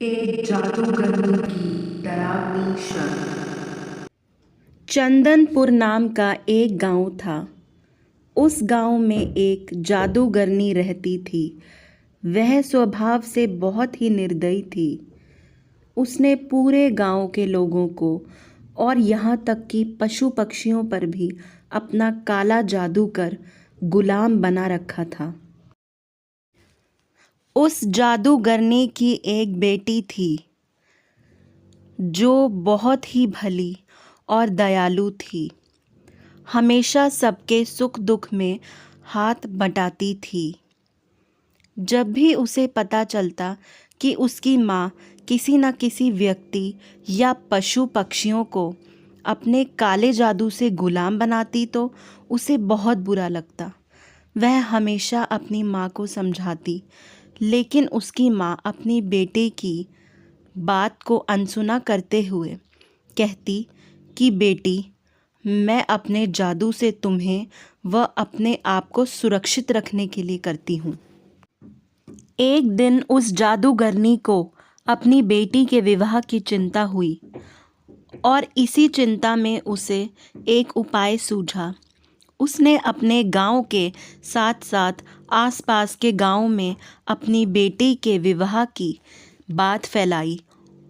एक जादूगरनी की डरावनी शर्त। चंदनपुर नाम का एक गांव था। उस गांव में एक जादूगरनी रहती थी। वह स्वभाव से बहुत ही निर्दयी थी। उसने पूरे गांव के लोगों को और यहाँ तक कि पशु पक्षियों पर भी अपना काला जादू कर गुलाम बना रखा था। उस जादूगरनी की एक बेटी थी जो बहुत ही भली और दयालु थी। हमेशा सबके सुख दुख में हाथ बटाती थी। जब भी उसे पता चलता कि उसकी माँ किसी न किसी व्यक्ति या पशु पक्षियों को अपने काले जादू से गुलाम बनाती तो उसे बहुत बुरा लगता। वह हमेशा अपनी माँ को समझाती, लेकिन उसकी माँ अपनी बेटे की बात को अनसुना करते हुए कहती कि बेटी, मैं अपने जादू से तुम्हें व अपने आप को सुरक्षित रखने के लिए करती हूँ। एक दिन उस जादूगरनी को अपनी बेटी के विवाह की चिंता हुई और इसी चिंता में उसे एक उपाय सूझा। उसने अपने गांव के साथ साथ आसपास के गांव में अपनी बेटी के विवाह की बात फैलाई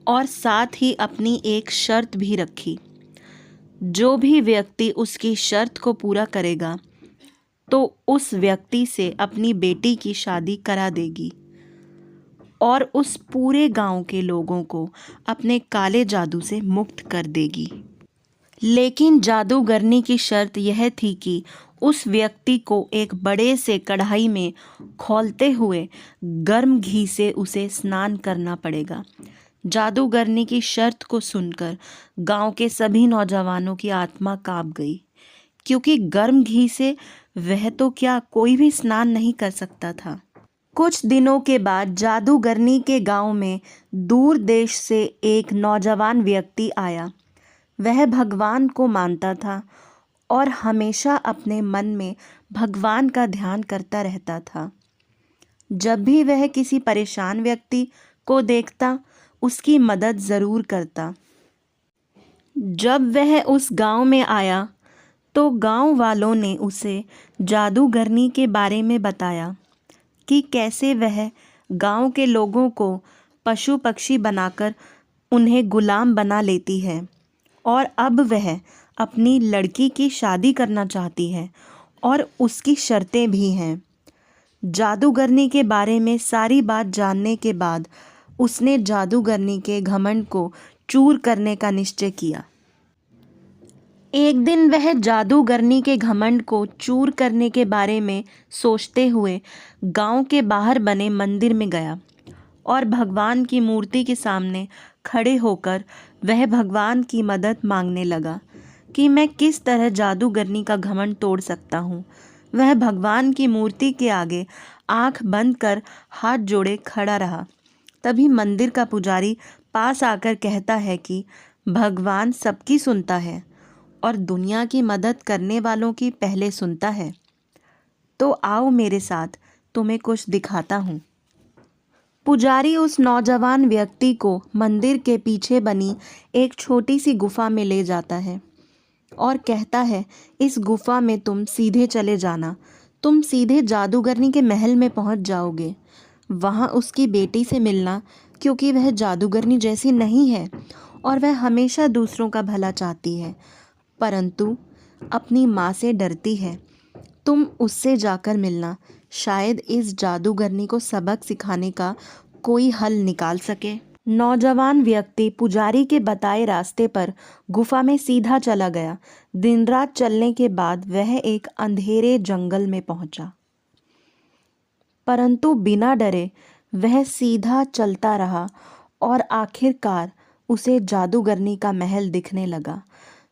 और साथ ही अपनी एक शर्त भी रखी। जो भी व्यक्ति उसकी शर्त को पूरा करेगा तो उस व्यक्ति से अपनी बेटी की शादी करा देगी और उस पूरे गांव के लोगों को अपने काले जादू से मुक्त कर देगी। लेकिन जादूगरनी की शर्त यह थी कि उस व्यक्ति को एक बड़े से कढ़ाई में खौलते हुए गर्म घी से उसे स्नान करना पड़ेगा। जादूगरनी की शर्त को सुनकर गांव के सभी नौजवानों की आत्मा कांप गई, क्योंकि गर्म घी से वह तो क्या कोई भी स्नान नहीं कर सकता था। कुछ दिनों के बाद जादूगरनी के गांव में दूर देश से एक नौजवान व्यक्ति आया। वह भगवान को मानता था और हमेशा अपने मन में भगवान का ध्यान करता रहता था। जब भी वह किसी परेशान व्यक्ति को देखता, उसकी मदद ज़रूर करता। जब वह उस गांव में आया तो गांव वालों ने उसे जादूगरनी के बारे में बताया कि कैसे वह गांव के लोगों को पशु पक्षी बनाकर उन्हें गुलाम बना लेती है और अब वह अपनी लड़की की शादी करना चाहती है और उसकी शर्तें भी हैं। जादूगरनी के बारे में सारी बात जानने के बाद उसने जादूगरनी के घमंड को चूर करने का निश्चय किया। एक दिन वह जादूगरनी के घमंड को चूर करने के बारे में सोचते हुए गांव के बाहर बने मंदिर में गया और भगवान की मूर्ति के सामने खड़े होकर वह भगवान की मदद मांगने लगा कि मैं किस तरह जादूगरनी का घमंड तोड़ सकता हूँ। वह भगवान की मूर्ति के आगे आंख बंद कर हाथ जोड़े खड़ा रहा। तभी मंदिर का पुजारी पास आकर कहता है कि भगवान सबकी सुनता है और दुनिया की मदद करने वालों की पहले सुनता है। तो आओ मेरे साथ, तुम्हें कुछ दिखाता हूँ। पुजारी उस नौजवान व्यक्ति को मंदिर के पीछे बनी एक छोटी सी गुफा में ले जाता है और कहता है, इस गुफा में तुम सीधे चले जाना। तुम सीधे जादूगरनी के महल में पहुंच जाओगे। वहां उसकी बेटी से मिलना, क्योंकि वह जादूगरनी जैसी नहीं है और वह हमेशा दूसरों का भला चाहती है, परंतु अपनी माँ से डरती है। तुम उससे जाकर मिलना, शायद इस जादूगरनी को सबक सिखाने का कोई हल निकाल सके। नौजवान व्यक्ति पुजारी के बताए रास्ते पर गुफा में सीधा चला गया। दिन रात चलने के बाद वह एक अंधेरे जंगल में पहुंचा, परंतु बिना डरे वह सीधा चलता रहा और आखिरकार उसे जादूगरनी का महल दिखने लगा।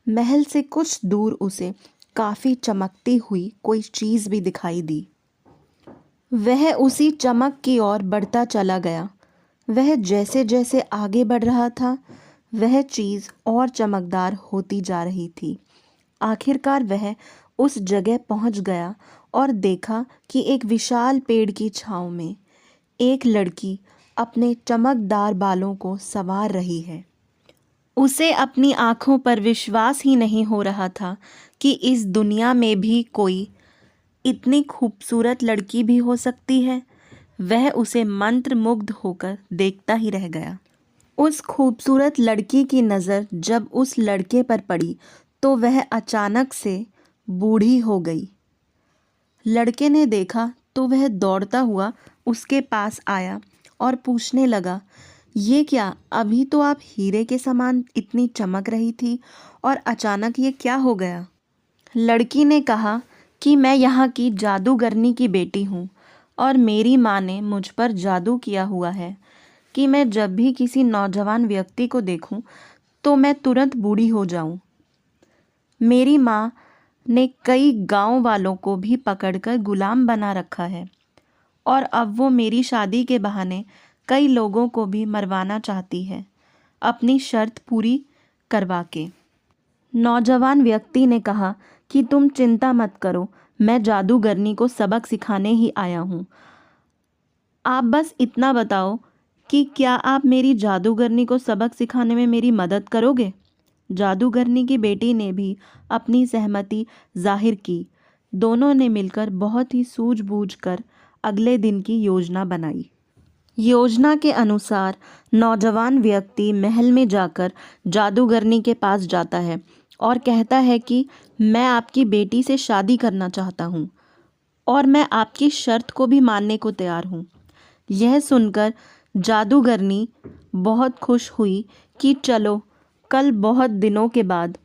महल से कुछ दूर उसे काफ़ी चमकती हुई कोई चीज़ भी दिखाई दी। वह उसी चमक की ओर बढ़ता चला गया। वह जैसे जैसे आगे बढ़ रहा था, वह चीज़ और चमकदार होती जा रही थी। आखिरकार वह उस जगह पहुंच गया और देखा कि एक विशाल पेड़ की छांव में एक लड़की अपने चमकदार बालों को संवार रही है। उसे अपनी आँखों पर विश्वास ही नहीं हो रहा था कि इस दुनिया में भी कोई इतनी खूबसूरत लड़की भी हो सकती है। वह उसे मंत्रमुग्ध होकर देखता ही रह गया। उस खूबसूरत लड़की की नज़र जब उस लड़के पर पड़ी तो वह अचानक से बूढ़ी हो गई। लड़के ने देखा तो वह दौड़ता हुआ उसके पास आया और पूछने लगा, ये क्या, अभी तो आप हीरे के समान इतनी चमक रही थी और अचानक ये क्या हो गया? लड़की ने कहा कि मैं यहाँ की जादूगरनी की बेटी हूँ और मेरी माँ ने मुझ पर जादू किया हुआ है कि मैं जब भी किसी नौजवान व्यक्ति को देखूं तो मैं तुरंत बूढ़ी हो जाऊं। मेरी माँ ने कई गांव वालों को भी पकड़कर गुलाम बना रखा है और अब वो मेरी शादी के बहाने कई लोगों को भी मरवाना चाहती है, अपनी शर्त पूरी करवा के। नौजवान व्यक्ति ने कहा कि तुम चिंता मत करो, मैं जादूगरनी को सबक सिखाने ही आया हूँ। आप बस इतना बताओ कि क्या आप मेरी जादूगरनी को सबक सिखाने में मेरी मदद करोगे? जादूगरनी की बेटी ने भी अपनी सहमति जाहिर की। दोनों ने मिलकर बहुत ही सूझबूझकर अगले दिन की योजना बनाई। योजना के अनुसार नौजवान व्यक्ति महल में जाकर जादूगरनी के पास जाता है और कहता है कि मैं आपकी बेटी से शादी करना चाहता हूँ और मैं आपकी शर्त को भी मानने को तैयार हूँ। यह सुनकर जादूगरनी बहुत खुश हुई कि चलो, कल बहुत दिनों के बाद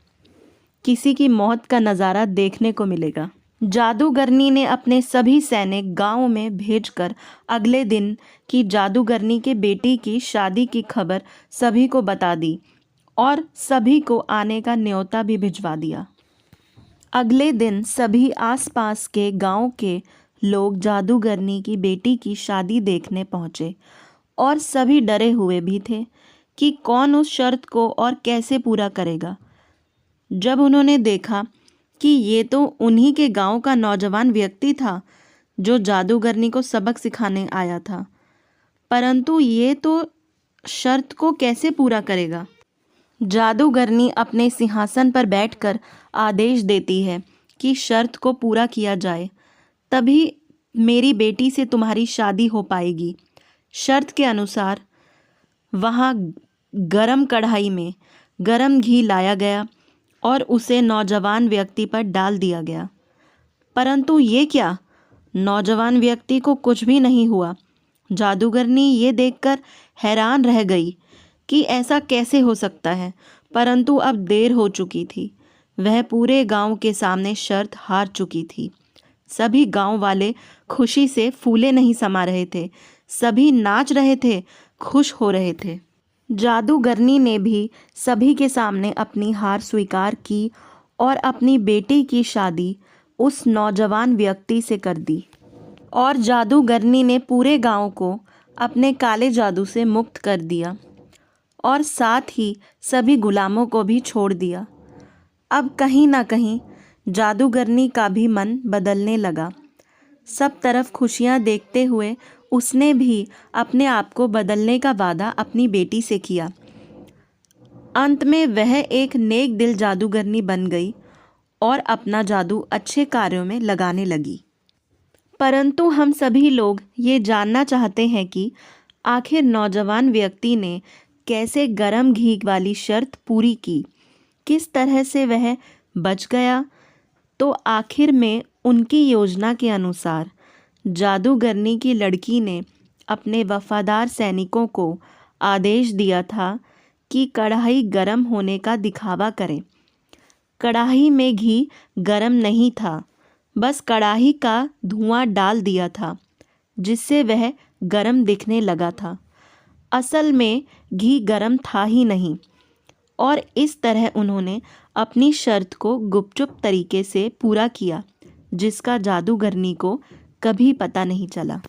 किसी की मौत का नज़ारा देखने को मिलेगा। जादूगरनी ने अपने सभी सैनिक गांव में भेजकर अगले दिन की जादूगरनी के बेटी की शादी की खबर सभी को बता दी और सभी को आने का न्योता भी भिजवा दिया। अगले दिन सभी आसपास के गांव के लोग जादूगरनी की बेटी की शादी देखने पहुंचे और सभी डरे हुए भी थे कि कौन उस शर्त को और कैसे पूरा करेगा। जब उन्होंने देखा कि ये तो उन्हीं के गांव का नौजवान व्यक्ति था जो जादूगरनी को सबक सिखाने आया था, परंतु ये तो शर्त को कैसे पूरा करेगा? जादूगरनी अपने सिंहासन पर बैठकर आदेश देती है कि शर्त को पूरा किया जाए, तभी मेरी बेटी से तुम्हारी शादी हो पाएगी। शर्त के अनुसार वहाँ गरम कढ़ाई में गरम घी लाया गया और उसे नौजवान व्यक्ति पर डाल दिया गया। परंतु ये क्या, नौजवान व्यक्ति को कुछ भी नहीं हुआ। जादूगरनी ये देखकर हैरान रह गई कि ऐसा कैसे हो सकता है, परंतु अब देर हो चुकी थी। वह पूरे गांव के सामने शर्त हार चुकी थी। सभी गांव वाले खुशी से फूले नहीं समा रहे थे, सभी नाच रहे थे, खुश हो रहे थे। जादूगरनी ने भी सभी के सामने अपनी हार स्वीकार की और अपनी बेटी की शादी उस नौजवान व्यक्ति से कर दी और जादूगरनी ने पूरे गांव को अपने काले जादू से मुक्त कर दिया और साथ ही सभी गुलामों को भी छोड़ दिया। अब कहीं ना कहीं जादूगरनी का भी मन बदलने लगा। सब तरफ खुशियां देखते हुए उसने भी अपने आप को बदलने का वादा अपनी बेटी से किया। अंत में वह एक नेक दिल जादूगरनी बन गई और अपना जादू अच्छे कार्यों में लगाने लगी। परंतु हम सभी लोग ये जानना चाहते हैं कि आखिर नौजवान व्यक्ति ने कैसे गरम घी वाली शर्त पूरी की, किस तरह से वह बच गया। तो आखिर में उनकी योजना के अनुसार जादूगरनी की लड़की ने अपने वफादार सैनिकों को आदेश दिया था कि कढ़ाई गर्म होने का दिखावा करें। कढ़ाई में घी गर्म नहीं था, बस कढ़ाई का धुआं डाल दिया था जिससे वह गर्म दिखने लगा था। असल में घी गर्म था ही नहीं और इस तरह उन्होंने अपनी शर्त को गुपचुप तरीके से पूरा किया, जिसका जादूगरनी को कभी पता नहीं चला।